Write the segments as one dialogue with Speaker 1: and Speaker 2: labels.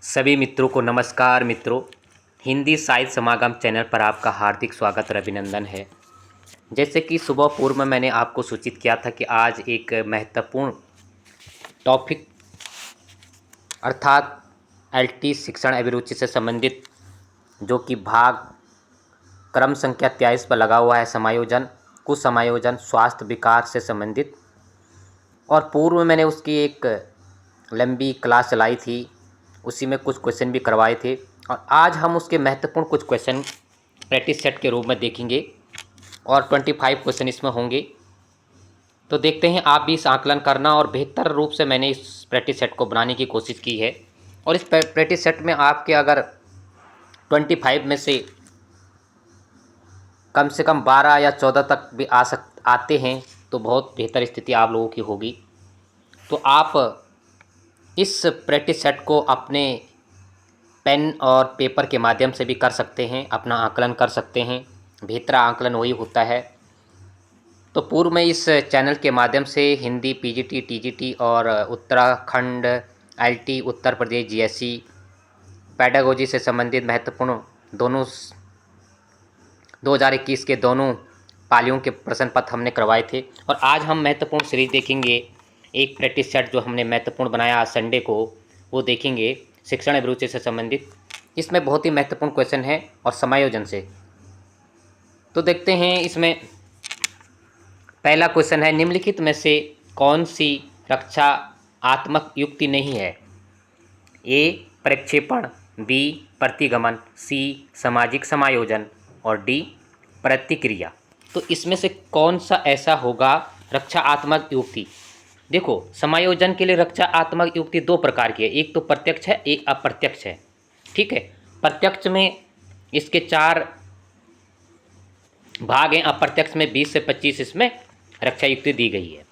Speaker 1: सभी मित्रों को नमस्कार। मित्रों, हिंदी साहित्य समागम चैनल पर आपका हार्दिक स्वागत और अभिनंदन है। जैसे कि सुबह पूर्व में मैंने आपको सूचित किया था कि आज एक महत्वपूर्ण टॉपिक अर्थात एलटी शिक्षण अभिरुचि से संबंधित जो कि भाग क्रम संख्या 23 पर लगा हुआ है, समायोजन, कुछ समायोजन स्वास्थ्य विकार से संबंधित। और पूर्व में मैंने उसकी एक लंबी क्लास चलाई थी, उसी में कुछ क्वेश्चन भी करवाए थे। और आज हम उसके महत्वपूर्ण कुछ क्वेश्चन प्रैक्टिस सेट के रूप में देखेंगे और 25 क्वेश्चन इसमें होंगे। तो देखते हैं, आप भी इस आकलन करना। और बेहतर रूप से मैंने इस प्रैक्टिस सेट को बनाने की कोशिश की है। और इस प्रैक्टिस सेट में आपके अगर 25 में से कम 12 या 14 तक भी आते हैं तो बहुत बेहतर स्थिति आप लोगों की होगी। तो आप इस प्रैक्टिस सेट को अपने पेन और पेपर के माध्यम से भी कर सकते हैं, अपना आकलन कर सकते हैं। बेहतर आकलन वही होता है। तो पूर्व में इस चैनल के माध्यम से हिंदी पीजीटी, टीजीटी और Uttarakhand IT, Uttar Pradesh GSC, pedagogy से संबंधित महत्वपूर्ण दोनों 2021 के दोनों पालियों के प्रश्न पत्र हमने करवाए थे। और आज हम महत्वपूर्ण सीरीज देखेंगे। एक प्रैक्टिस सेट जो हमने महत्वपूर्ण बनाया आज संडे को, वो देखेंगे शिक्षण अभिरुचि से संबंधित। इसमें बहुत ही महत्वपूर्ण क्वेश्चन है और समायोजन से। तो देखते हैं, इसमें पहला क्वेश्चन है, निम्नलिखित में से कौन सी रक्षात्मक युक्ति नहीं है? ए प्रक्षेपण, बी प्रतिगमन, सी सामाजिक समायोजन और डी प्रतिक्रिया। तो इसमें से कौन सा ऐसा होगा रक्षात्मक युक्ति? देखो, समायोजन के लिए रक्षात्मक युक्ति दो प्रकार की है, एक तो प्रत्यक्ष है, एक अप्रत्यक्ष है। ठीक है, प्रत्यक्ष में इसके 4 भाग हैं, अप्रत्यक्ष में 20 से 25 इसमें रक्षा युक्ति दी गई है।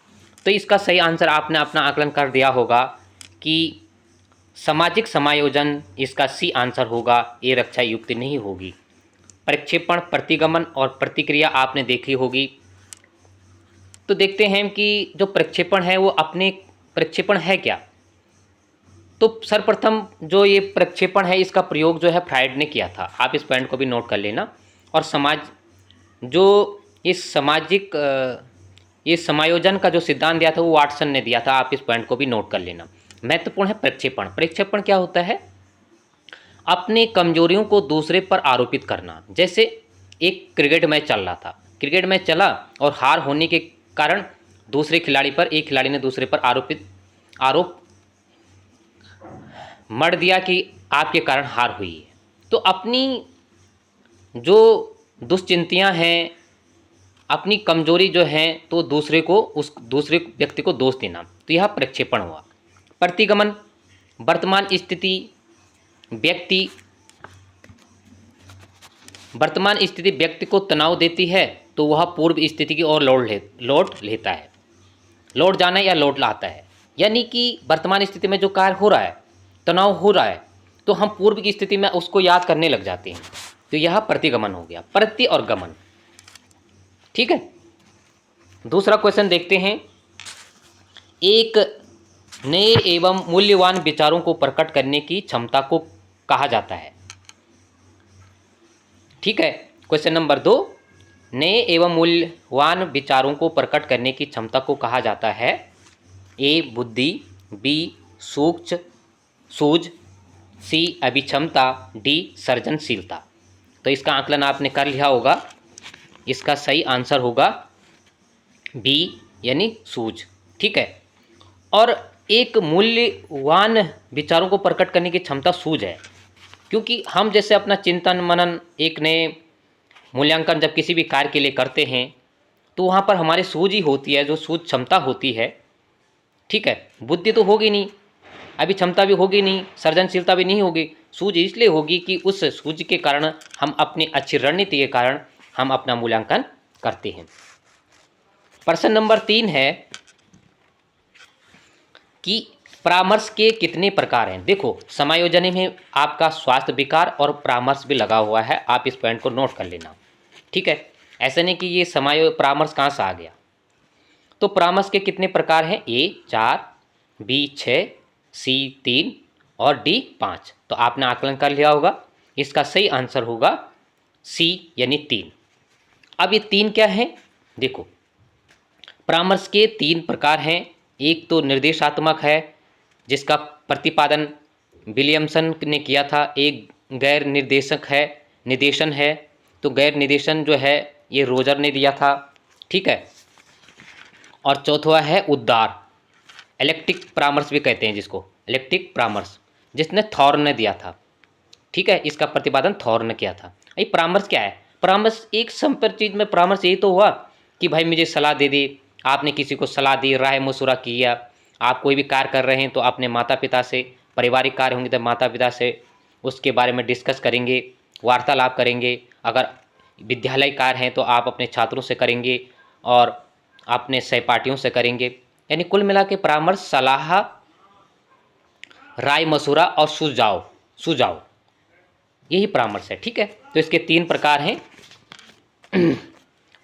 Speaker 1: तो इसका सही आंसर आपने अपना आकलन कर दिया होगा कि सामाजिक समायोजन इसका सी आंसर होगा, ये रक्षा युक्ति नहीं होगी। प्रक्षेपण, प्रतिगमन और प्रतिक्रिया आपने देखी होगी। तो देखते हैं कि जो प्रक्षेपण है वो अपने प्रक्षेपण है क्या? तो सर्वप्रथम जो ये प्रक्षेपण है इसका प्रयोग जो है फ्राइड ने किया था, आप इस पॉइंट को भी नोट कर लेना। और जो इस सामाजिक ये समायोजन का जो सिद्धांत दिया था वो वाटसन ने दिया था, आप इस पॉइंट को भी नोट कर लेना। महत्वपूर्ण है प्रक्षेपण। प्रक्षेपण क्या होता है? अपने कमजोरियों को दूसरे पर आरोपित करना। जैसे एक क्रिकेट मैच चल रहा था, क्रिकेट मैच चला और हार होने के कारण दूसरे खिलाड़ी पर, एक खिलाड़ी ने दूसरे पर आरोप मढ़ दिया कि आपके कारण हार हुई है। तो अपनी जो दुश्चिंतियां हैं, अपनी कमजोरी जो है, तो उस दूसरे व्यक्ति को दोष देना, तो यह प्रक्षेपण हुआ। प्रतिगमन, वर्तमान स्थिति व्यक्ति को तनाव देती है तो वह पूर्व स्थिति की ओर लौट लेता है, लौट जाना या लौट लाता है। यानी कि वर्तमान स्थिति में जो कार्य हो रहा है, तनाव हो रहा है, तो हम पूर्व की स्थिति में उसको याद करने लग जाते हैं। तो यह प्रतिगमन हो गया, प्रति और गमन। ठीक है, दूसरा क्वेश्चन देखते हैं। एक नए एवं मूल्यवान विचारों को प्रकट करने की क्षमता को कहा जाता है? ठीक है, क्वेश्चन नंबर 2, नए एवं मूल्यवान विचारों को प्रकट करने की क्षमता को कहा जाता है? ए बुद्धि, बी सूझ, सी अभिक्षमता, डी सृजनशीलता। तो इसका आकलन आपने कर लिया होगा, इसका सही आंसर होगा बी यानी सूझ। ठीक है, और एक मूल्यवान विचारों को प्रकट करने की क्षमता सूझ है, क्योंकि हम जैसे अपना चिंतन मनन, एक नए मूल्यांकन जब किसी भी कार्य के लिए करते हैं तो वहाँ पर हमारी सूझ ही होती है, जो सूझ क्षमता होती है। ठीक है, बुद्धि तो होगी नहीं, अभी क्षमता भी होगी नहीं, सृजनशीलता भी नहीं होगी। सूझ इसलिए होगी कि उस सूझ के कारण हम अपनी अच्छी रणनीति के कारण हम अपना मूल्यांकन करते हैं। प्रश्न नंबर 3 है कि परामर्श के कितने प्रकार हैं? देखो, समायोजन में आपका स्वास्थ्य विकार और परामर्श भी लगा हुआ है, आप इस पॉइंट को नोट कर लेना। ठीक है, ऐसा नहीं कि ये परामर्श कहाँ से आ गया। तो परामर्श के कितने प्रकार हैं? ए 4, बी 6, सी 3 और डी 5। तो आपने आकलन कर लिया होगा। इसका सही आंसर होगा सी यानी 3। अब ये 3 क्या है? देखो, परामर्श के 3 प्रकार हैं। एक तो निर्देशात्मक है जिसका प्रतिपादन विलियमसन ने किया था। एक गैर निर्देशक है, निर्देशन है। तो गैर निर्देशन जो है ये रोजर ने दिया था, ठीक है। और चौथा है उद्गार, इलेक्ट्रिक परामर्श भी कहते हैं जिसको, इलेक्ट्रिक परामर्श, जिसने थॉर्न ने दिया था, ठीक है। इसका प्रतिपादन थॉर्न ने किया था। ये परामर्श क्या है? परामर्श एक संपर चीज में परामर्श यही तो हुआ कि भाई मुझे सलाह दे दी, आपने किसी को सलाह दी, राय मशुरा किया। आप कोई भी कार्य कर रहे हैं तो अपने माता पिता से, पारिवारिक कार्य होंगे तो माता पिता से उसके बारे में डिस्कस करेंगे, वार्तालाप करेंगे। अगर विद्यालय कार्य हैं तो आप अपने छात्रों से करेंगे और अपने सहपाठियों से करेंगे। यानी कुल मिला के परामर्श सलाह, राय मशुरा और सुझाव यही परामर्श है, ठीक है। तो इसके 3 प्रकार हैं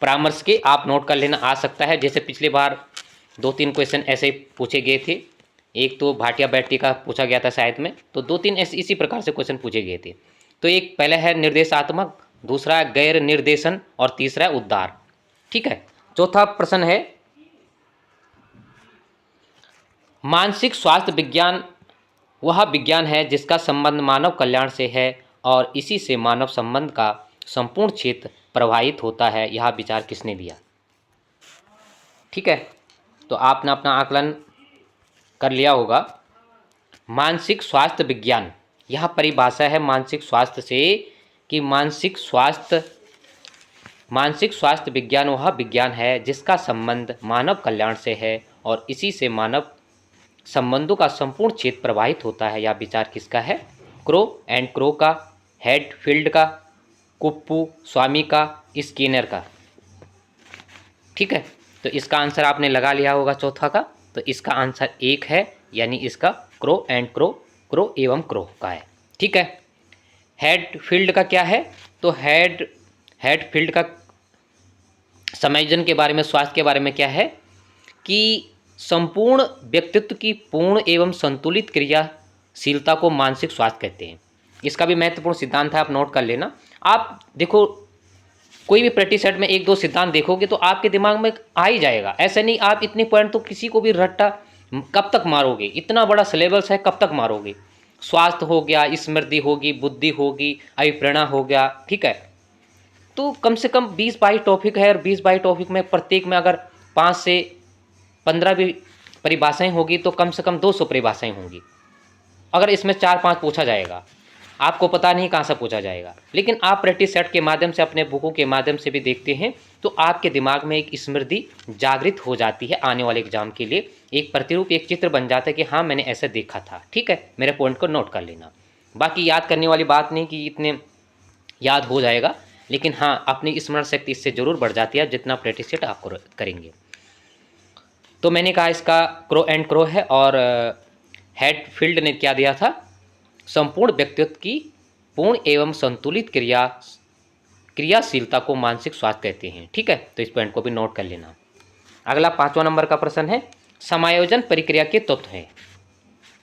Speaker 1: परामर्श के, आप नोट कर लेना। आ सकता है जैसे पिछली बार 2-3 क्वेश्चन ऐसे पूछे गए थे। एक तो भाटिया बैठकी का पूछा गया था शायद में, तो 2-3 ऐसे इसी प्रकार से क्वेश्चन पूछे गए थे। तो एक पहला है निर्देशात्मक, दूसरा है गैर निर्देशन और तीसरा है उद्गार, ठीक है। चौथा प्रश्न है, मानसिक स्वास्थ्य विज्ञान वह विज्ञान है जिसका संबंध मानव कल्याण से है और इसी से मानव संबंध का संपूर्ण क्षेत्र प्रभावित होता है। यह विचार किसने दिया? ठीक है, तो आपने अपना आकलन कर लिया होगा। मानसिक स्वास्थ्य विज्ञान, यह परिभाषा है मानसिक स्वास्थ्य से कि मानसिक स्वास्थ्य विज्ञान वह विज्ञान है जिसका संबंध मानव कल्याण से है और इसी से मानव संबंधों का संपूर्ण क्षेत्र प्रभावित होता है। यह विचार किसका है? क्रो एंड क्रो का, हेडफील्ड का, कुप्पू स्वामी का, स्किनर का, ठीक है। तो इसका आंसर आपने लगा लिया होगा चौथा का। तो इसका आंसर 1 है, यानी इसका क्रो एंड क्रो, क्रो एवं क्रो का है, ठीक है। हेडफील्ड का क्या है? तो हेडफील्ड का समायोजन के बारे में, स्वास्थ्य के बारे में क्या है कि संपूर्ण व्यक्तित्व की पूर्ण एवं संतुलित क्रियाशीलता को मानसिक स्वास्थ्य कहते हैं। इसका भी महत्वपूर्ण सिद्धांत है, आप नोट कर लेना। आप देखो, कोई भी प्रैक्टिस सेट में 1-2 सिद्धांत देखोगे तो आपके दिमाग में आ ही जाएगा। ऐसे नहीं आप इतने पॉइंट तो किसी को भी रट्टा कब तक मारोगे, इतना बड़ा सिलेबस है, कब तक मारोगे। स्वास्थ्य हो गया, स्मृति होगी, बुद्धि होगी, अभिप्रेरणा हो गया, ठीक है। तो कम से कम 20-22 टॉपिक है और 20-22 टॉपिक में प्रत्येक में अगर 5 से 15 भी परिभाषाएं होगी तो कम से कम 200 परिभाषाएं होंगी। अगर इसमें 4-5 पूछा जाएगा, आपको पता नहीं कहाँ से पूछा जाएगा, लेकिन आप प्रैक्टिस सेट के माध्यम से, अपने बुकों के माध्यम से भी देखते हैं तो आपके दिमाग में एक स्मृति जागृत हो जाती है। आने वाले एग्जाम के लिए एक प्रतिरूप, एक चित्र बन जाता है कि हाँ मैंने ऐसा देखा था, ठीक है। मेरे पॉइंट को नोट कर लेना। बाकी याद करने वाली बात नहीं कि इतने याद हो जाएगा, लेकिन हाँ अपनी स्मरण शक्ति इससे जरूर बढ़ जाती है जितना प्रैक्टिस सेट आप करेंगे। तो मैंने कहा इसका क्रो एंड क्रो है और हेडफील्ड ने क्या दिया था? संपूर्ण व्यक्तित्व की पूर्ण एवं संतुलित क्रियाशीलता को मानसिक स्वास्थ्य कहते हैं, ठीक है। तो इस पॉइंट को भी नोट कर लेना। अगला 5वां नंबर का प्रश्न है, समायोजन प्रक्रिया के तत्व हैं।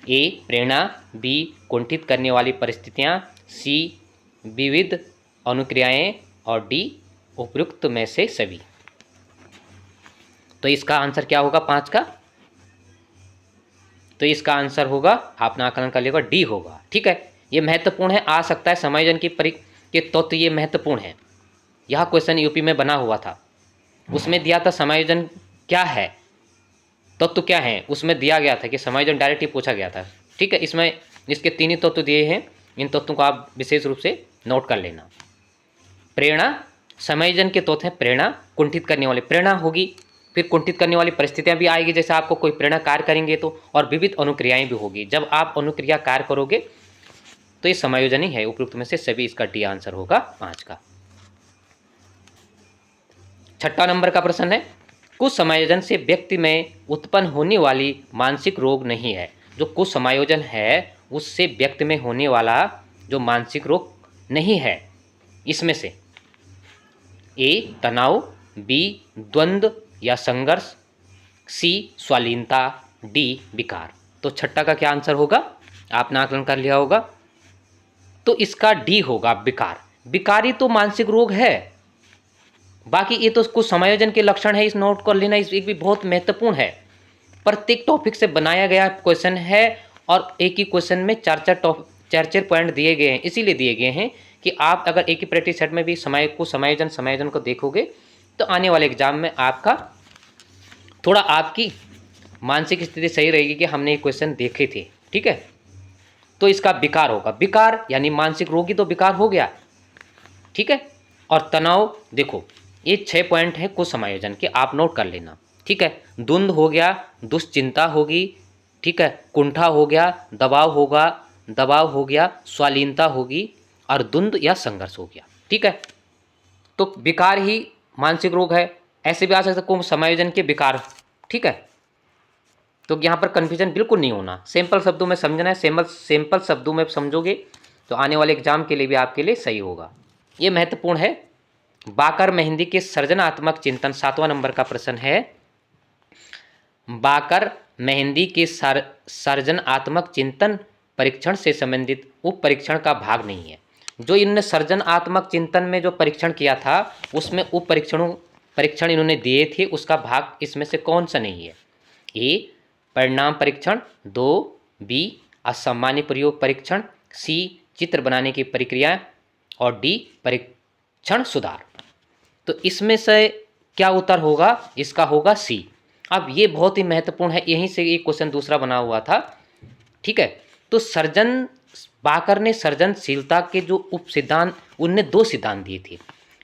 Speaker 1: ए प्रेरणा, बी कुंठित करने वाली परिस्थितियां, सी विविध अनुक्रियाएं और डी उपयुक्त में से सभी। तो इसका आंसर क्या होगा 5 का? तो इसका आंसर होगा, आपने आकलन कर लिया, डी होगा, ठीक है। ये महत्वपूर्ण है, आ सकता है समायोजन के तत्व, ये महत्वपूर्ण है। यह क्वेश्चन यूपी में बना हुआ था, उसमें दिया था समायोजन क्या है, तत्व क्या है, उसमें दिया गया था कि समायोजन डायरेक्ट ही पूछा गया था, ठीक है। इसमें इसके 3 ही तत्व दिए हैं, इन तत्वों को आप विशेष रूप से नोट कर लेना। प्रेरणा, समायोजन के तत्व हैं प्रेरणा, कुंठित करने वाली प्रेरणा होगी, फिर कुंठित करने वाली परिस्थितियां भी आएगी, जैसे आपको कोई प्रेरणा कार्य करेंगे तो, और विविध अनुक्रियाएं भी होगी। जब आप अनुक्रिया कार्य करोगे तो ये समायोजन ही है, उपयुक्त में से सभी। इसका डी आंसर होगा 5 का। 6वां नंबर का प्रश्न है, कुछ समायोजन से व्यक्ति में उत्पन्न होने वाली मानसिक रोग नहीं है। जो कुछ समायोजन है उससे व्यक्ति में होने वाला जो मानसिक रोग नहीं है, इसमें से ए तनाव, बी द्वंद्व या संघर्ष, सी स्वालीनता, डी विकार। तो 6 का क्या आंसर होगा? आपने आकलन कर लिया होगा। तो इसका डी होगा विकार। विकारी तो मानसिक रोग है, बाकी ये तो कुछ समायोजन के लक्षण है, इस नोट कर लेना, इस एक भी बहुत महत्वपूर्ण है। प्रत्येक टॉपिक से बनाया गया क्वेश्चन है और एक ही क्वेश्चन में चार चार पॉइंट दिए गए हैं, इसीलिए दिए गए हैं कि आप अगर एक ही प्रैक्टिस सेट में भी समायोजन को देखोगे तो आने वाले एग्जाम में आपका थोड़ा आपकी मानसिक स्थिति सही रहेगी कि हमने ये क्वेश्चन देखे थे। ठीक है, तो इसका विकार होगा। विकार यानी मानसिक रोगी, तो विकार हो गया। ठीक है, और तनाव देखो ये 6 पॉइंट है कुछ समायोजन के, आप नोट कर लेना। ठीक है, द्वंद्व हो गया, दुश्चिंता होगी, ठीक है, कुंठा हो गया, दबाव हो गया, स्वालीनता होगी और द्वंद्व या संघर्ष हो गया। ठीक है, तो विकार ही मानसिक रोग है, ऐसे भी आ सकता है समायोजन के विकार। ठीक है, तो यहाँ पर कन्फ्यूजन बिल्कुल नहीं होना, सिंपल शब्दों में समझना है। सिंपल शब्दों में समझोगे तो आने वाले एग्जाम के लिए भी आपके लिए सही होगा। ये महत्वपूर्ण है। बाकर मेहंदी के सृजनात्मक चिंतन, 7वां नंबर का प्रश्न है। बाकर मेहंदी के सृजनात्मक चिंतन परीक्षण से संबंधित उप परीक्षण का भाग नहीं है। जो इन्होंने सृजनात्मक चिंतन में जो परीक्षण किया था उसमें उप परीक्षण इन्होंने दिए थे, उसका भाग इसमें से कौन सा नहीं है? ए परिणाम परीक्षण, 2 बी असामान्य प्रयोग परीक्षण, सी चित्र बनाने की प्रक्रिया और डी परीक्षण सुधार। तो इसमें से क्या उत्तर होगा? इसका होगा सी। अब ये बहुत ही महत्वपूर्ण है, यहीं से एक क्वेश्चन दूसरा बना हुआ था। ठीक है, तो बाकर ने सृजनशीलता के जो उप सिद्धांत, उनने 2 सिद्धांत दिए थे,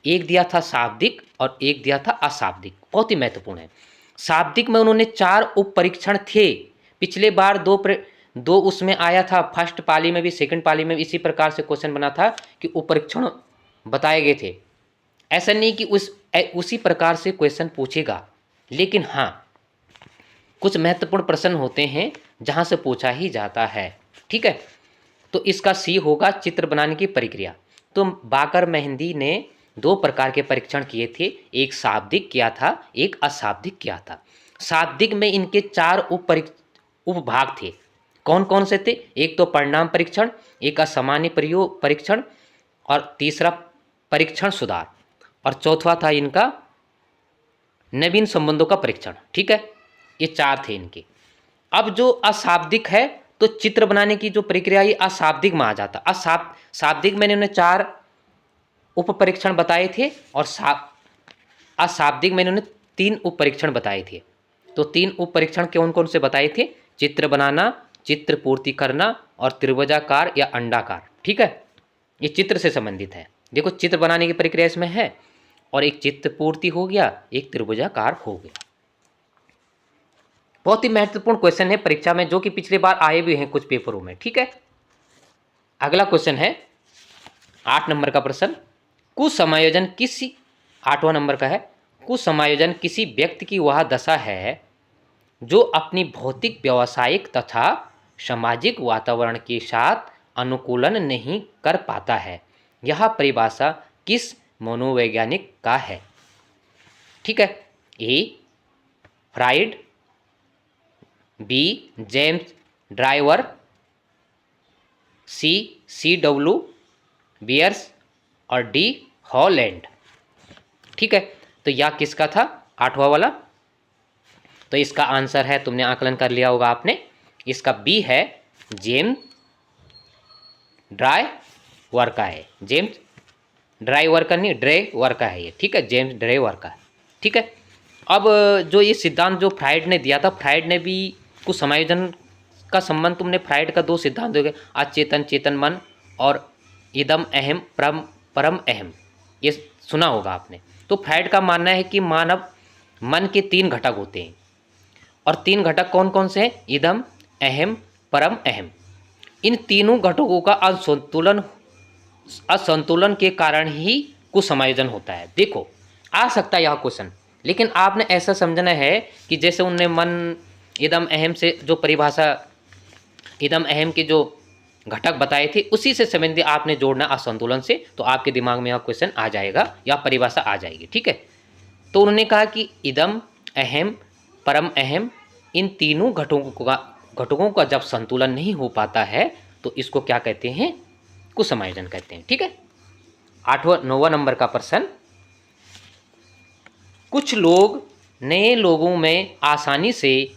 Speaker 1: एक दिया था शाब्दिक और एक दिया था अशाब्दिक। बहुत ही महत्वपूर्ण है। शाब्दिक में उन्होंने 4 उप परीक्षण थे। पिछले बार दो उसमें आया था, फर्स्ट पाली में भी सेकंड पाली में भी इसी प्रकार से क्वेश्चन बना था कि उप परीक्षण बताए गए थे। ऐसा नहीं कि उसी प्रकार से क्वेश्चन पूछेगा, लेकिन हाँ कुछ महत्वपूर्ण प्रश्न होते हैं जहां से पूछा ही जाता है। ठीक है, तो इसका सी होगा चित्र बनाने की प्रक्रिया। तो बाकर मेहंदी ने 2 प्रकार के परीक्षण किए थे, एक शाब्दिक किया था, एक अशाब्दिक किया था। शाब्दिक में इनके 4 उपभाग थे। कौन कौन से थे? एक तो परिणाम परीक्षण, एक असामान्य प्रयोग परीक्षण और तीसरा परीक्षण सुधार, और चौथा था इनका नवीन संबंधों का परीक्षण। ठीक है, ये 4 थे इनके। अब जो अशाब्दिक है तो चित्र बनाने की जो प्रक्रिया है अशाब्दिक में आ जाता। शाब्दिक में इन्होंने 4 उप परीक्षण बताए थे और अशाब्दिक में इन्होंने 3 उप परीक्षण बताए थे। तो 3 उप परीक्षण कौन कौन से बताए थे? चित्र बनाना, चित्र पूर्ति करना और त्रिभुजाकार या अंडाकार। ठीक है, ये चित्र से संबंधित है। देखो चित्र बनाने की प्रक्रिया इसमें है और एक चित्र पूर्ति हो गया, एक त्रिभुजाकार हो गया। बहुत ही महत्वपूर्ण क्वेश्चन है परीक्षा में, जो कि पिछले बार आए भी हैं कुछ पेपरों में। ठीक है, अगला क्वेश्चन है 8 नंबर का प्रश्न। कुसमायोजन किसी 8वां नंबर का है। कुसमायोजन किसी व्यक्ति की वह दशा है जो अपनी भौतिक, व्यावसायिक तथा सामाजिक वातावरण के साथ अनुकूलन नहीं कर पाता है। यह परिभाषा किस मनोवैज्ञानिक का है? ठीक है, A Freud, B James Drever, C W beers और डी हॉलैंड। ठीक है, तो यह किसका था 8वां वाला? तो इसका आंसर है, तुमने आकलन कर लिया होगा आपने, इसका बी है जेम्स ड्राइवर का है। जेम्स ड्राइवर का नहीं, ड्रेवर का है ये। ठीक है, जेम्स ड्रेवर का। ठीक है, अब जो ये सिद्धांत जो फ्राइड ने दिया था, फ्राइड ने भी कुछ समायोजन का संबंध, तुमने फ्राइड का 2 सिद्धांत हो गए, अचेतन चेतन मन और इदम अहम परम अहम, ये सुना होगा आपने। तो फ्राइड का मानना है कि मानव मन के 3 घटक होते हैं और 3 घटक कौन कौन से हैं? इदम अहम परम अहम। इन तीनों घटकों का असंतुलन के कारण ही कुछ समायोजन होता है। देखो आ सकता है यह क्वेश्चन, लेकिन आपने ऐसा समझना है कि जैसे उनने मन इदम अहम से जो परिभाषा, इदम अहम के जो घटक बताए थे उसी से संबंधित आपने जोड़ना असंतुलन से, तो आपके दिमाग में यह क्वेश्चन आ जाएगा या परिभाषा आ जाएगी। ठीक है, तो उन्होंने कहा कि इदम अहम परम अहम, इन तीनों घटकों का जब संतुलन नहीं हो पाता है तो इसको क्या कहते हैं? कुसमायोजन कहते हैं। ठीक है। 9वां नंबर का प्रश्न, कुछ लोग नए लोगों में आसानी से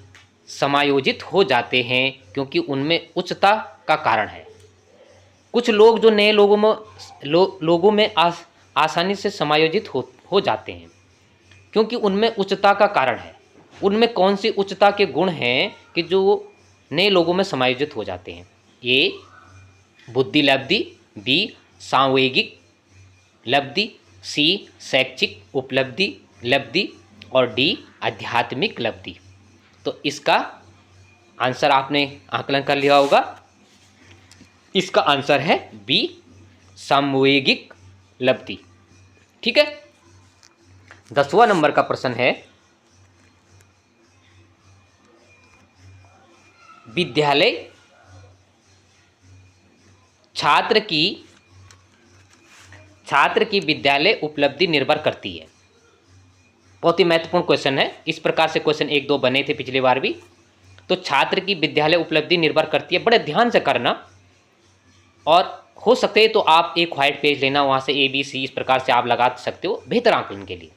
Speaker 1: समायोजित हो जाते हैं क्योंकि उनमें उच्चता का कारण है। कुछ लोग जो नए लोगों में आसानी से समायोजित हो जाते हैं क्योंकि उनमें उच्चता का कारण है। उनमें कौन सी उच्चता के गुण हैं कि जो नए लोगों में समायोजित हो जाते हैं? ए बुद्धि लब्धि, बी सांवेगिक लब्धि, सी शैक्षिक उपलब्धि लब्धि और डी आध्यात्मिक लब्धि। तो इसका आंसर आपने आकलन कर लिया होगा। इसका आंसर है बी सामवेगिक लब्धि। ठीक है। 10वां नंबर का प्रश्न है, विद्यालय छात्र की विद्यालय उपलब्धि निर्भर करती है। बहुत ही महत्वपूर्ण क्वेश्चन है। इस प्रकार से क्वेश्चन 1-2 बने थे पिछली बार भी। तो छात्र की विद्यालय उपलब्धि निर्भर करती है, बड़े ध्यान से करना, और हो सकते है तो आप एक व्हाइट पेज लेना, वहाँ से ABC इस प्रकार से आप लगा सकते हो बेहतर आकलन के लिए।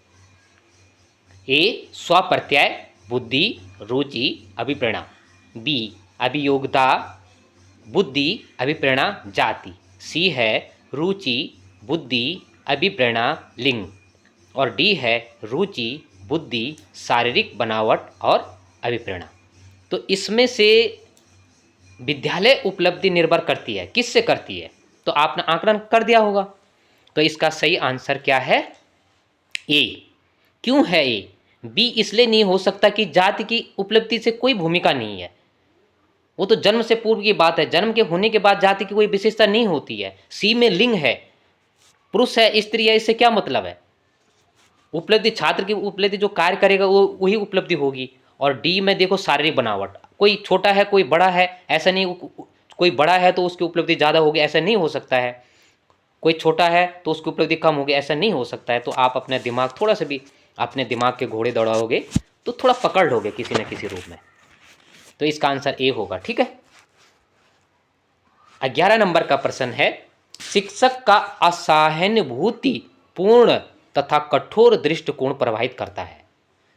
Speaker 1: ए स्वप्रत्यय बुद्धि रुचि अभिप्रेरणा, बी अभियोग्यता बुद्धि अभिप्रेरणा जाति, सी है रुचि बुद्धि अभिप्रेरणा लिंग, और डी है रुचि बुद्धि शारीरिक बनावट और अभिप्रेरणा। तो इसमें से विद्यालय उपलब्धि निर्भर करती है, किससे करती है? तो आपने आकलन कर दिया होगा। तो इसका सही आंसर क्या है? ए। क्यों है ए? बी इसलिए नहीं हो सकता कि जाति की उपलब्धि से कोई भूमिका नहीं है, वो तो जन्म से पूर्व की बात है। जन्म के होने के बाद जाति की कोई विशेषता नहीं होती है। सी में लिंग है, पुरुष है स्त्री है, इससे क्या मतलब है? उपलब्धि छात्र की उपलब्धि जो कार्य करेगा वो वही उपलब्धि होगी। और डी में देखो शारीरिक बनावट, कोई छोटा है कोई बड़ा है ऐसा नहीं, कोई बड़ा है तो उसकी उपलब्धि ज़्यादा होगी ऐसा नहीं हो सकता है, कोई छोटा है तो उसकी उपलब्धि कम होगी ऐसा नहीं हो सकता है। तो आप अपने दिमाग थोड़ा सा भी अपने दिमाग के घोड़े दौड़ाओगे तो थोड़ा पकड़ लोगे किसी न किसी रूप में। तो इसका आंसर ए होगा। ठीक है। 11 नंबर का प्रश्न है, शिक्षक का असहानुभूति पूर्ण तथा कठोर दृष्टिकोण प्रभावित करता है।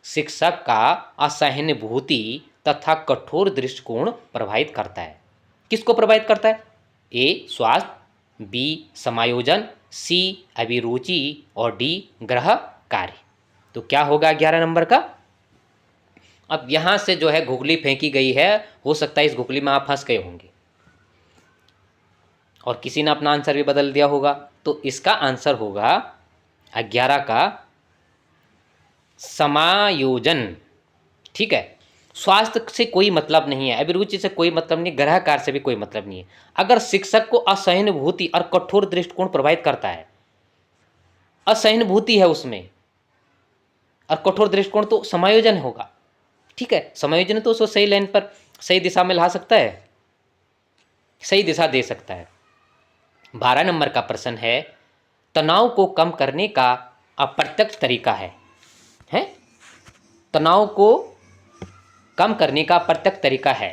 Speaker 1: शिक्षक का असहानुभूति तथा कठोर दृष्टिकोण प्रभावित करता है। किसको प्रभावित करता है? ए स्वास्थ्य, बी समायोजन, सी अभिरुचि और डी ग्रह कार्य। तो क्या होगा 11 नंबर का? अब यहाँ से जो है घुगली फेंकी गई है, हो सकता है इस घुगली में आप फंस गए होंगे और किसी ने अपना आंसर भी बदल दिया होगा। तो इसका आंसर होगा 11 का समायोजन। ठीक है। स्वास्थ्य से कोई मतलब नहीं है, अभिरुचि से कोई मतलब नहीं, ग्रह कार्य से भी कोई मतलब नहीं है। अगर शिक्षक को असहानुभूति और कठोर दृष्टिकोण प्रभावित करता है, असहानुभूति है उसमें और कठोर दृष्टिकोण, तो समायोजन होगा। ठीक है। समायोजन तो उसको सही लाइन पर सही दिशा में ला सकता है, सही दिशा दे सकता है। 12 नंबर का प्रश्न है, तनाव को कम करने का अप्रत्यक्ष तरीका है तनाव को कम करने का प्रत्यक्ष तरीका है।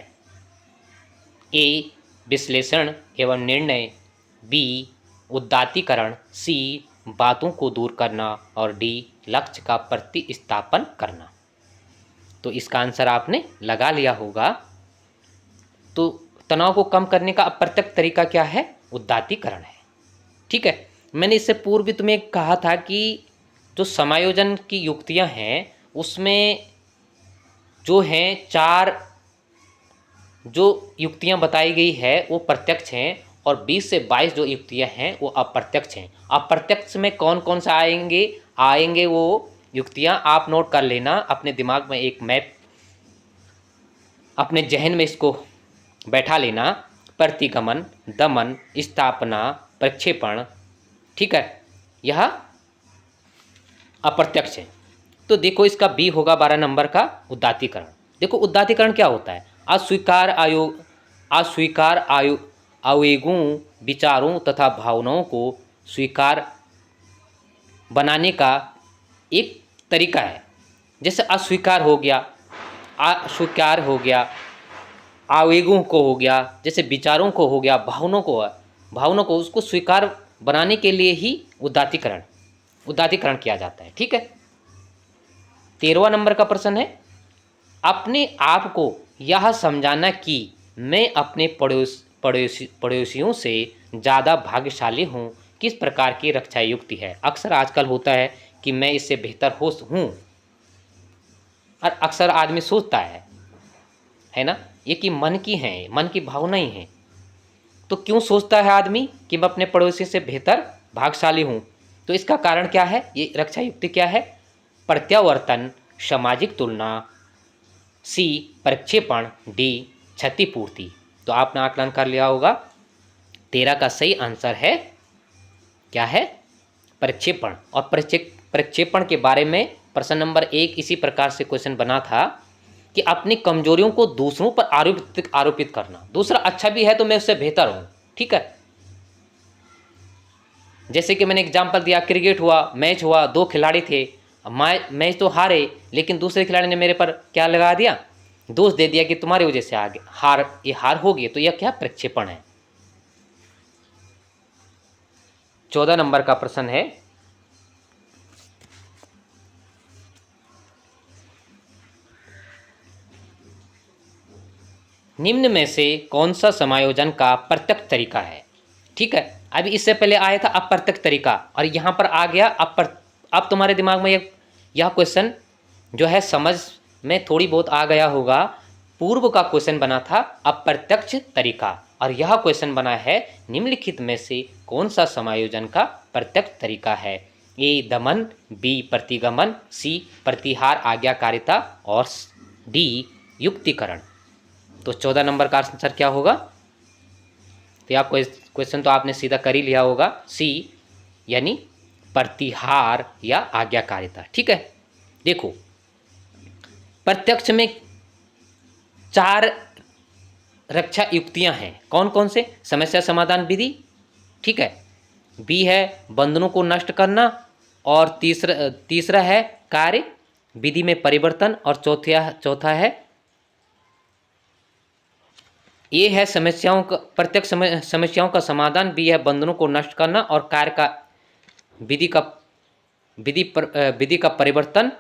Speaker 1: ए विश्लेषण एवं निर्णय, बी उदात्तीकरण, सी बातों को दूर करना और डी लक्ष्य का प्रतिस्थापन करना। तो इसका आंसर आपने लगा लिया होगा। तो तनाव को कम करने का अप्रत्यक्ष तरीका क्या है? उदात्तीकरण है। ठीक है। मैंने इससे पूर्व भी तुम्हें कहा था कि जो समायोजन की युक्तियां हैं उसमें जो हैं 4 जो युक्तियां बताई गई है वो प्रत्यक्ष हैं और 20 से 22 जो युक्तियां हैं वो अप्रत्यक्ष हैं। अप्रत्यक्ष में कौन कौन सा आएंगे वो युक्तियां आप नोट कर लेना अपने दिमाग में, एक मैप अपने जहन में इसको बैठा लेना। प्रतिगमन, दमन, स्थापना, प्रक्षेपण। ठीक है। यह अप्रत्यक्ष है। तो देखो इसका बी होगा 12 नंबर का उदात्तीकरण। देखो उदात्तीकरण क्या होता है? अस्वीकार आवेगों, विचारों तथा भावनाओं को स्वीकार बनाने का एक तरीका है। जैसे अस्वीकार हो गया, अस्वीकार हो गया, आवेगों को हो गया, जैसे विचारों को हो गया, भावनाओं को उसको स्वीकार बनाने के लिए ही उदात्तीकरण किया जाता है। ठीक है। 13वां नंबर का प्रश्न है, अपने आप को यह समझाना कि मैं अपने पड़ोसियों से ज़्यादा भाग्यशाली हूँ किस प्रकार की रक्षा युक्ति है। अक्सर आजकल होता है कि मैं इससे बेहतर हूँ, और अक्सर आदमी सोचता है ना, ये कि मन की भावनाएं हैं। तो क्यों सोचता है आदमी कि मैं अपने पड़ोसी से बेहतर भाग्यशाली हूँ? तो इसका कारण क्या है? ये रक्षा युक्ति क्या है? प्रत्यावर्तन, सामाजिक तुलना, सी प्रक्षेपण, डी क्षतिपूर्ति। तो आपने आकलन कर लिया होगा, 13 का सही आंसर है क्या है? प्रक्षेपण। और प्रक्षेपण के बारे में प्रश्न नंबर 1 इसी प्रकार से क्वेश्चन बना था कि अपनी कमजोरियों को दूसरों पर आरोपित करना। दूसरा अच्छा भी है तो मैं उससे बेहतर हूँ। ठीक है। जैसे कि मैंने एग्जाम्पल दिया, क्रिकेट हुआ, मैच हुआ, 2 खिलाड़ी थे, मैच तो हारे, लेकिन दूसरे खिलाड़ी ने मेरे पर क्या लगा दिया? दोष दे दिया कि तुम्हारी वजह से आगे हार हो गई। तो यह क्या? प्रक्षेपण है। 14 नंबर का प्रश्न है, निम्न में से कौन सा समायोजन का प्रत्यक्ष तरीका है? ठीक है। अभी इससे पहले आया था अप्रत्यक्ष तरीका, और यहाँ पर आ गया अब तुम्हारे दिमाग में यह क्वेश्चन जो है समझ में थोड़ी बहुत आ गया होगा। पूर्व का क्वेश्चन बना था अप्रत्यक्ष तरीका, और यह क्वेश्चन बना है निम्नलिखित में से कौन सा समायोजन का प्रत्यक्ष तरीका है? ए दमन, बी प्रतिगमन, सी प्रतिहार आज्ञाकारिता, और डी युक्तिकरण। तो 14 नंबर का आंसर क्या होगा? तो आप क्वेश्चन तो आपने सीधा कर ही लिया होगा, सी यानी प्रतिहार या आज्ञाकारिता। ठीक है। देखो, प्रत्यक्ष में 4 रक्षा युक्तियां हैं। कौन कौन से? समस्या समाधान विधि, ठीक है, बी है बंधनों को नष्ट करना, और तीसरा है कार्य विधि में परिवर्तन, और चौथा है ये है समस्याओं का प्रत्यक्ष समस्याओं का समाधान, बी है बंधनों को नष्ट करना, और कार्य का विधि का परिवर्तन,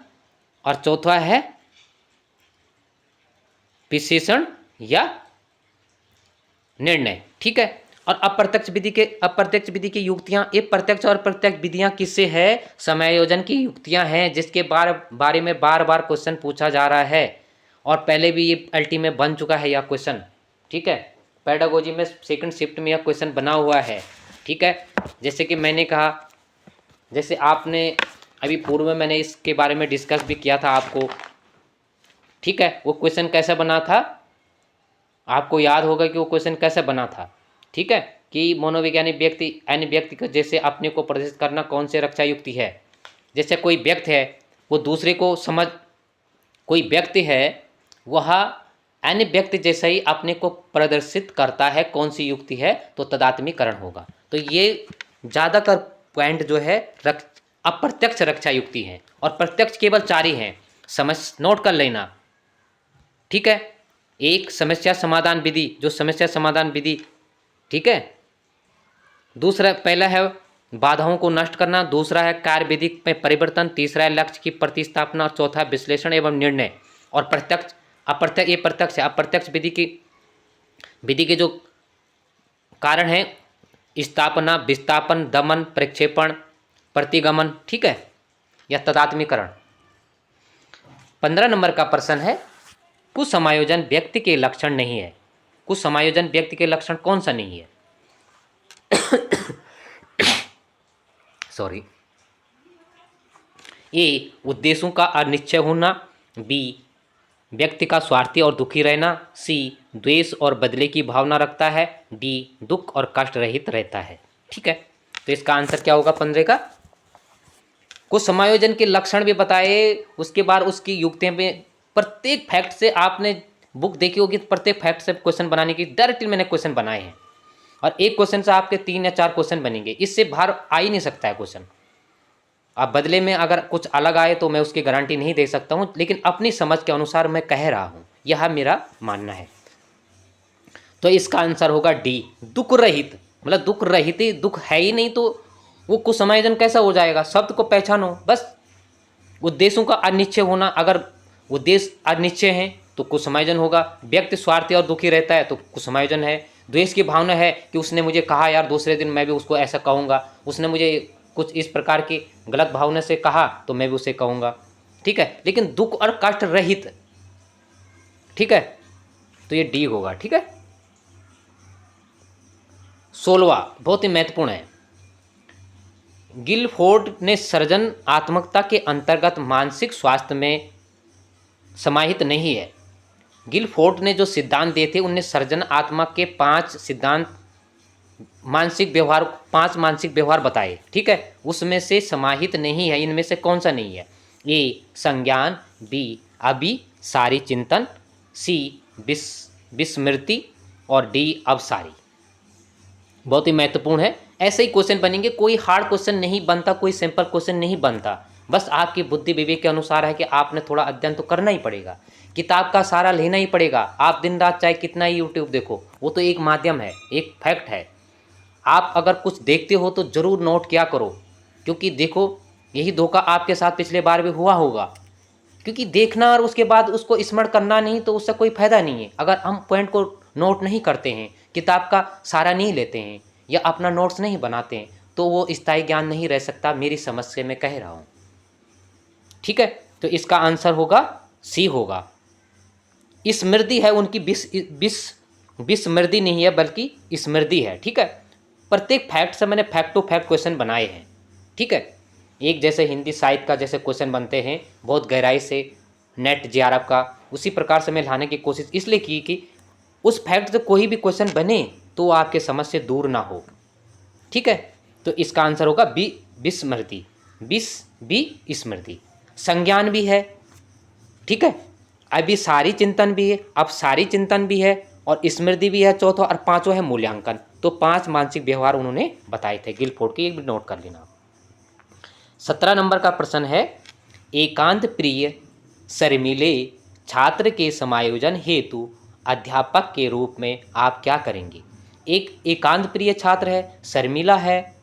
Speaker 1: और चौथा है विशेषण या निर्णय। ठीक है। और अप्रत्यक्ष विधि की युक्तियां, ये प्रत्यक्ष और प्रत्यक्ष विधियां किससे है? समायोजन की युक्तियां हैं, जिसके बारे में बार बार क्वेश्चन पूछा जा रहा है, और पहले भी ये अल्टी में बन चुका है यह क्वेश्चन। ठीक है। पेडागोजी में सेकंड शिफ्ट में यह क्वेश्चन बना हुआ है। ठीक है। जैसे कि मैंने कहा, जैसे आपने अभी पूर्व में मैंने इसके बारे में डिस्कस भी किया था आपको। ठीक है। वो क्वेश्चन कैसे बना था आपको याद होगा कि वो क्वेश्चन कैसे बना था। ठीक है, कि मनोवैज्ञानिक व्यक्ति अन्य व्यक्ति को जैसे अपने को प्रदर्शित करना कौन से रक्षा युक्ति है। जैसे कोई व्यक्ति है वो दूसरे को कोई व्यक्ति है वह अन्य व्यक्ति जैसे ही अपने को प्रदर्शित करता है, कौन सी युक्ति है? तो तदात्मीकरण होगा। तो ये ज़्यादातर पॉइंट जो है अप्रत्यक्ष रक्षा युक्ति है, और प्रत्यक्ष केवल 4 ही हैं। नोट कर लेना। ठीक है। एक समस्या समाधान विधि, जो समस्या समाधान विधि, ठीक है। दूसरा, पहला है बाधाओं को नष्ट करना, दूसरा है कार्य विधि में परिवर्तन, तीसरा है लक्ष्य की प्रतिस्थापना, और चौथा विश्लेषण एवं निर्णय। और प्रत्यक्ष ये प्रत्यक्ष है। अप्रत्यक्ष विधि के जो कारण है स्थापना, विस्थापन, दमन, प्रक्षेपण, प्रतिगमन, ठीक है, या तदात्मीकरण। 15 नंबर का प्रश्न है, कुछ समायोजन व्यक्ति के लक्षण नहीं है। कुछ समायोजन व्यक्ति के लक्षण कौन सा नहीं है? सॉरी। ए उद्देश्यों का अनिश्चय होना, बी व्यक्ति का स्वार्थी और दुखी रहना, सी द्वेष और बदले की भावना रखता है, डी दुख और कष्ट रहित रहता है। ठीक है। तो इसका आंसर क्या होगा 15 का? कुछ समायोजन के लक्षण भी बताए, उसके बाद उसकी युक्तियां भी। प्रत्येक फैक्ट से आपने बुक देखी होगी, प्रत्येक फैक्ट से क्वेश्चन बनाने की डायरेक्टली मैंने क्वेश्चन बनाए हैं, और एक क्वेश्चन से आपके 3 या 4 क्वेश्चन बनेंगे। इससे बाहर आ ही नहीं सकता है क्वेश्चन। अब बदले में अगर कुछ अलग आए तो मैं उसकी गारंटी नहीं दे सकता हूँ, लेकिन अपनी समझ के अनुसार मैं कह रहा हूँ, यह मेरा मानना है। तो इसका आंसर होगा डी, दुख रहित। मतलब दुख रहित ही, दुख है ही नहीं तो वो कुसमायोजन कैसा हो जाएगा? शब्द को पहचानो बस। उद्देश्यों का अनिश्चय होना, अगर उद्देश्य अनिश्चय हैं तो कुसमायोजन होगा। व्यक्ति स्वार्थी और दुखी रहता है तो कुसमायोजन है। द्वेष की भावना है कि उसने मुझे कहा यार दूसरे दिन मैं भी उसको ऐसा कहूँगा, उसने मुझे कुछ इस प्रकार की गलत भावना से कहा तो मैं भी उसे कहूँगा, ठीक है। लेकिन दुख और कष्ट रहित, ठीक है, तो ये डी होगा, ठीक है। 16वां बहुत ही महत्वपूर्ण है। गिलफोर्ड ने सृजनात्मकता के अंतर्गत मानसिक स्वास्थ्य में समाहित नहीं है। गिलफोर्ड ने जो सिद्धांत दिए थे उनने सृजनात्मक के 5 सिद्धांत, पांच मानसिक व्यवहार बताए, ठीक है। उसमें से समाहित नहीं है। इनमें से कौन सा नहीं है? ए संज्ञान, बी अभिसारी चिंतन, सी विस्मृति और डी अवसारी। बहुत ही महत्वपूर्ण है। ऐसे ही क्वेश्चन बनेंगे, कोई हार्ड क्वेश्चन नहीं बनता, कोई सिंपल क्वेश्चन नहीं बनता। बस आपकी बुद्धि विवेक के अनुसार है कि आपने थोड़ा अध्ययन तो करना ही पड़ेगा, किताब का सारा लेना ही पड़ेगा। आप दिन रात चाहे कितना ही यूट्यूब देखो, वो तो एक माध्यम है, एक फैक्ट है। आप अगर कुछ देखते हो तो ज़रूर नोट किया करो, क्योंकि देखो यही धोखा आपके साथ पिछले बार भी हुआ होगा। क्योंकि देखना और उसके बाद उसको स्मरण करना नहीं तो उससे कोई फायदा नहीं है। अगर हम पॉइंट को नोट नहीं करते हैं, किताब का सारा नहीं लेते हैं या अपना नोट्स नहीं बनाते हैं, तो वो स्थायी ज्ञान नहीं रह सकता। मेरी समझ से मैं कह रहा हूँ, ठीक है। तो इसका आंसर होगा सी होगा। स्मृति है उनकी, विस्मृति नहीं है बल्कि स्मृति है, ठीक है। प्रत्येक फैक्ट से मैंने फैक्ट टू फैक्ट क्वेश्चन बनाए हैं, ठीक है। एक जैसे हिंदी साहित्य का जैसे क्वेश्चन बनते हैं बहुत गहराई से, नेट जेआरएफ का, उसी प्रकार से मैं लाने की कोशिश इसलिए की कि उस फैक्ट से कोई भी क्वेश्चन बने तो वो आपके समझ से दूर ना हो, ठीक है। तो इसका आंसर होगा बी विस्मृति, स्मृति। संज्ञान भी है, ठीक है। अभी सारी चिंतन भी है, अब सारी चिंतन भी है और स्मृति भी है चौथा, और पांचवा है मूल्यांकन। तो 5 मानसिक व्यवहार उन्होंने बताए थे गिलफोर्ड के, एक भी नोट कर लेना। 17 नंबर का प्रश्न है, एकांत प्रिय शर्मीले छात्र के समायोजन हेतु अध्यापक के रूप में आप क्या करेंगे? एक एकांत प्रिय छात्र है, शर्मीला है,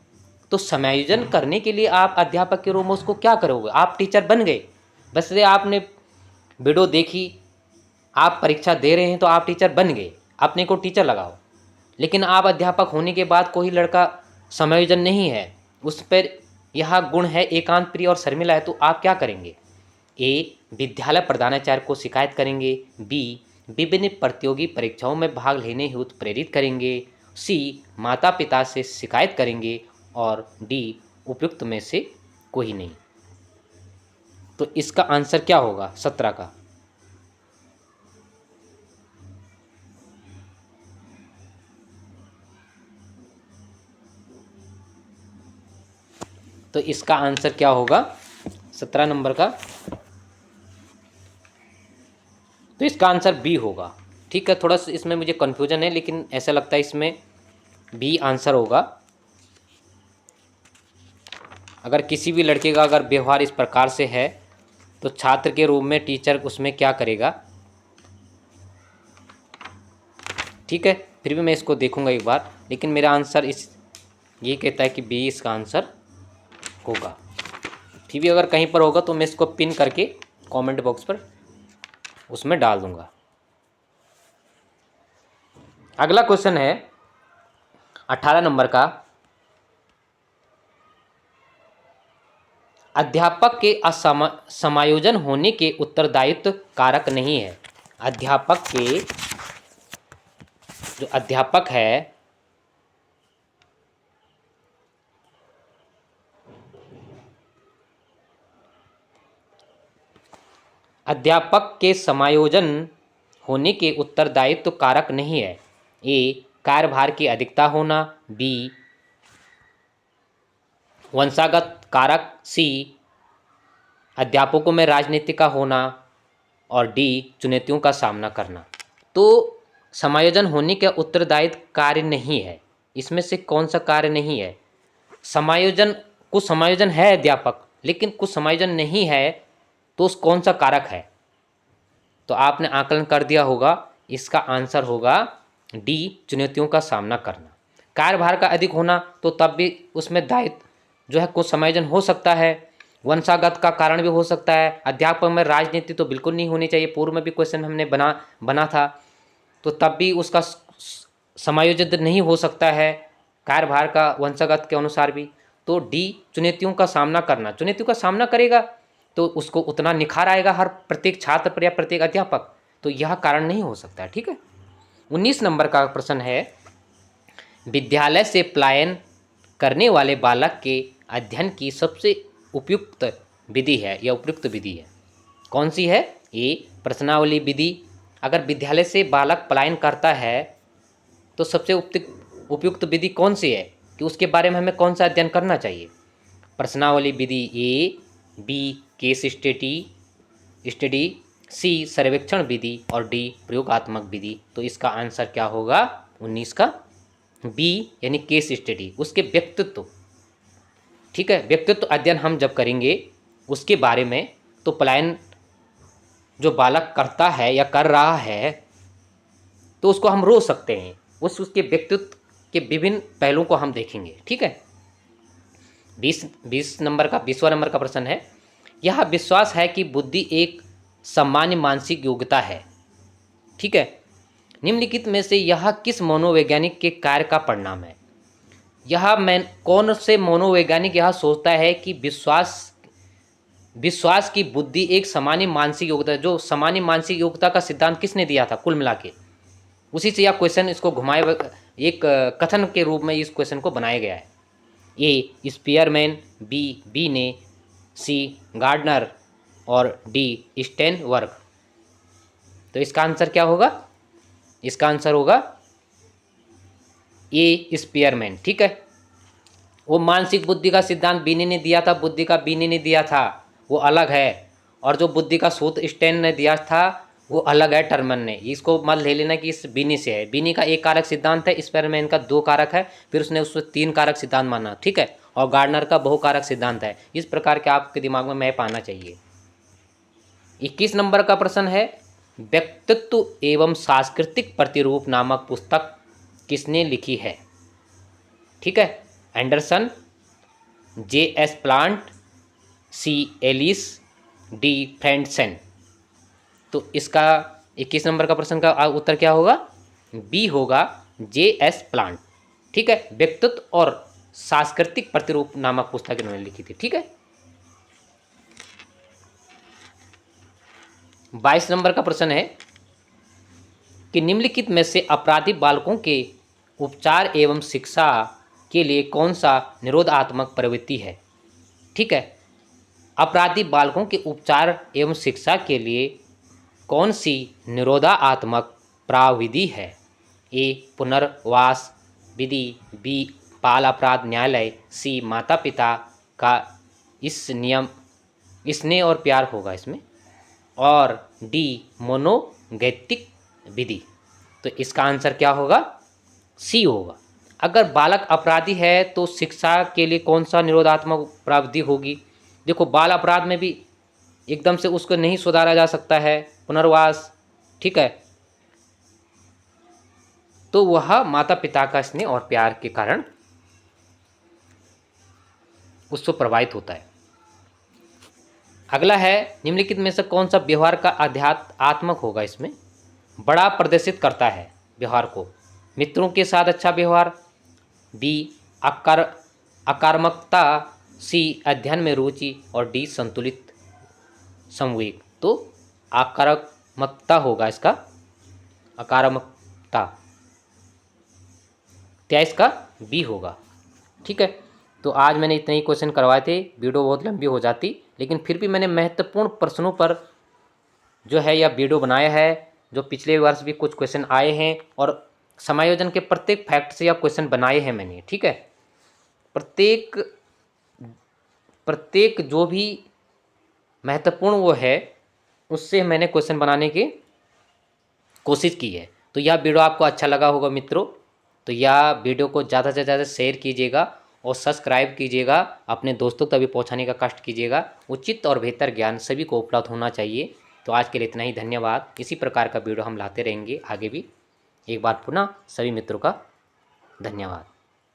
Speaker 1: तो समायोजन करने के लिए आप अध्यापक के रूप में उसको क्या करोगे? आप टीचर बन गए, बस ये आपने वीडियो देखी, आप परीक्षा दे रहे हैं तो आप टीचर बन गए, अपने को टीचर लगाओ। लेकिन आप अध्यापक होने के बाद कोई लड़का समायोजन नहीं है, उस पर यह गुण है एकांत प्रिय और शर्मिला है, तो आप क्या करेंगे? ए विद्यालय प्रधानाचार्य को शिकायत करेंगे, बी विभिन्न प्रतियोगी परीक्षाओं में भाग लेने हेतु प्रेरित करेंगे, सी माता पिता से शिकायत करेंगे और डी उपयुक्त में से कोई नहीं। तो इसका आंसर क्या होगा 17 का? तो इसका आंसर क्या होगा 17 नंबर का? तो इसका आंसर बी होगा, ठीक है। थोड़ा सा इसमें मुझे कन्फ्यूजन है, लेकिन ऐसा लगता है इसमें बी आंसर होगा। अगर किसी भी लड़के का अगर व्यवहार इस प्रकार से है तो छात्र के रूप में टीचर उसमें क्या करेगा, ठीक है। फिर भी मैं इसको देखूंगा एक बार, लेकिन मेरा आंसर ये कहता है कि बी इसका आंसर होगा। फिर भी अगर कहीं पर होगा तो मैं इसको पिन करके कमेंट बॉक्स पर उसमें डाल दूंगा। अगला क्वेश्चन है 18 नंबर का, अध्यापक के समायोजन होने के उत्तरदायित्व कारक नहीं है। अध्यापक के जो अध्यापक है, अध्यापक के समायोजन होने के उत्तरदायित्व कारक नहीं है। ए कार्यभार की अधिकता होना, बी वंशागत कारक, सी अध्यापकों में राजनीति का होना और डी चुनौतियों का सामना करना। तो समायोजन होने का उत्तरदायित्व कार्य नहीं है। इसमें से कौन सा कार्य नहीं है? समायोजन, कुछ समायोजन है अध्यापक, लेकिन कुछ समायोजन नहीं है, तो उस कौन सा कारक है? तो आपने आकलन कर दिया होगा, इसका आंसर होगा डी चुनौतियों का सामना करना। कार्यभार का अधिक होना तो तब भी उसमें दायित्व जो है कुछ समायोजन हो सकता है, वंशागत का कारण भी हो सकता है। अध्यापक में राजनीति तो बिल्कुल नहीं होनी चाहिए, पूर्व में भी क्वेश्चन हमने बना था, तो तब भी उसका समायोजित नहीं हो सकता है कार्यभार का वंशागत के अनुसार भी। तो डी चुनौतियों का सामना करना, चुनौतियों का सामना करेगा तो उसको उतना निखार आएगा हर प्रत्येक छात्र पर या प्रत्येक अध्यापक, तो यह कारण नहीं हो सकता है। ठीक है। 19 नंबर का प्रश्न है, विद्यालय से पलायन करने वाले बालक के अध्ययन की सबसे उपयुक्त विधि है या उपयुक्त विधि है, कौन सी है? ए प्रश्नावली विधि। अगर विद्यालय से बालक पलायन करता है तो सबसे उपयुक्त विधि कौन सी है कि उसके बारे में हमें कौन सा अध्ययन करना चाहिए? प्रश्नावली विधि ए, बी केस स्टडी, सी सर्वेक्षण विधि और डी प्रयोगात्मक विधि। तो इसका आंसर क्या होगा 19 का? बी यानी केस स्टडी, उसके व्यक्तित्व। ठीक है, व्यक्तित्व अध्ययन हम जब करेंगे उसके बारे में, तो पलायन जो बालक करता है या कर रहा है तो उसको हम रोक सकते हैं, उसके व्यक्तित्व के विभिन्न पहलुओं को हम देखेंगे। ठीक है। 20वां नंबर का प्रश्न है, यह विश्वास है कि बुद्धि एक सामान्य मानसिक योग्यता है। ठीक है, निम्नलिखित में से यह किस मनोवैज्ञानिक के कार्य का परिणाम है? कौन से मनोवैज्ञानिक यह सोचता है कि विश्वास की बुद्धि एक सामान्य मानसिक योग्यता है? जो सामान्य मानसिक योग्यता का सिद्धांत किसने दिया था कुल मिला के? उसी से यह क्वेश्चन इसको घुमाए एक कथन के रूप में इस क्वेश्चन को बनाया गया है। ए स्पीयरमैन, बी ने, सी गार्डनर और डी स्टेनवर्ग। तो इसका आंसर क्या होगा? इसका आंसर होगा ए स्पीयरमैन। ठीक है, वो मानसिक बुद्धि का सिद्धांत बीने ने दिया था, बुद्धि का बीने ने दिया था, वो अलग है। और जो बुद्धि का सूत्र स्टेन ने दिया था वो अलग है टर्मन ने। इसको मत ले लेना कि इस बीनी से है। बीनी का एक कारक सिद्धांत है, स्पीयरमैन का 2 कारक है, फिर उसने उसको 3 कारक सिद्धांत माना। ठीक है, और गार्डनर का बहुकारक सिद्धांत है। इस प्रकार के आपके दिमाग में मैप आना चाहिए। 21 नंबर का प्रश्न है, व्यक्तित्व एवं सांस्कृतिक प्रतिरूप नामक पुस्तक किसने लिखी है? ठीक है, एंडरसन, J.S. प्लांट, सी एलिस, डी फ्रेंडसेन। तो इसका 21 नंबर का प्रश्न का उत्तर क्या होगा? बी होगा J.S. प्लांट। ठीक है, व्यक्तित्व और सांस्कृतिक प्रतिरूप नामक पुस्तक इन्होंने लिखी थी। ठीक है। 22 नंबर का प्रश्न है कि निम्नलिखित में से अपराधी बालकों के उपचार एवं शिक्षा के लिए कौन सा निरोधात्मक प्रवृत्ति है? ठीक है, अपराधी बालकों के उपचार एवं शिक्षा के लिए कौन सी निरोधात्मक प्राविधि है? ए पुनर्वास विधि, बी बाल अपराध न्यायालय, सी माता पिता का इस नियम स्नेह और प्यार होगा इसमें, और डी मनोगैतिक विधि। तो इसका आंसर क्या होगा? सी होगा। अगर बालक अपराधी है तो शिक्षा के लिए कौन सा निरोधात्मक प्राविधि होगी? देखो, बाल अपराध में भी एकदम से उसको नहीं सुधारा जा सकता है, पुनर्वास। ठीक है, तो वह माता पिता का स्नेह और प्यार के कारण उससे प्रभावित होता है। अगला है, निम्नलिखित में से कौन सा व्यवहार का आध्यात्मक होगा? इसमें बड़ा प्रदर्शित करता है व्यवहार को। मित्रों के साथ अच्छा व्यवहार, बी आक्रामकता, सी अध्ययन में रुचि और डी संतुलित संवेग। तो आक्रामकता होगा इसका, आक्रामकता। क्या इसका बी होगा? ठीक है, तो आज मैंने इतने ही क्वेश्चन करवाए थे, वीडियो बहुत लंबी हो जाती, लेकिन फिर भी मैंने महत्वपूर्ण प्रश्नों पर जो है यह वीडियो बनाया है। जो पिछले वर्ष भी कुछ क्वेश्चन आए हैं और समायोजन के प्रत्येक फैक्ट से यह क्वेश्चन बनाए हैं मैंने। ठीक है, प्रत्येक जो भी महत्वपूर्ण वो है उससे मैंने क्वेश्चन बनाने की कोशिश की है। तो यह वीडियो आपको अच्छा लगा होगा मित्रों, तो यह वीडियो को ज़्यादा से ज़्यादा शेयर कीजिएगा और सब्सक्राइब कीजिएगा, अपने दोस्तों तक भी पहुंचाने का कष्ट कीजिएगा। उचित और बेहतर ज्ञान सभी को उपलब्ध होना चाहिए। तो आज के लिए इतना ही, धन्यवाद। इसी प्रकार का वीडियो हम लाते रहेंगे आगे भी। एक बार पुनः सभी मित्रों का धन्यवाद।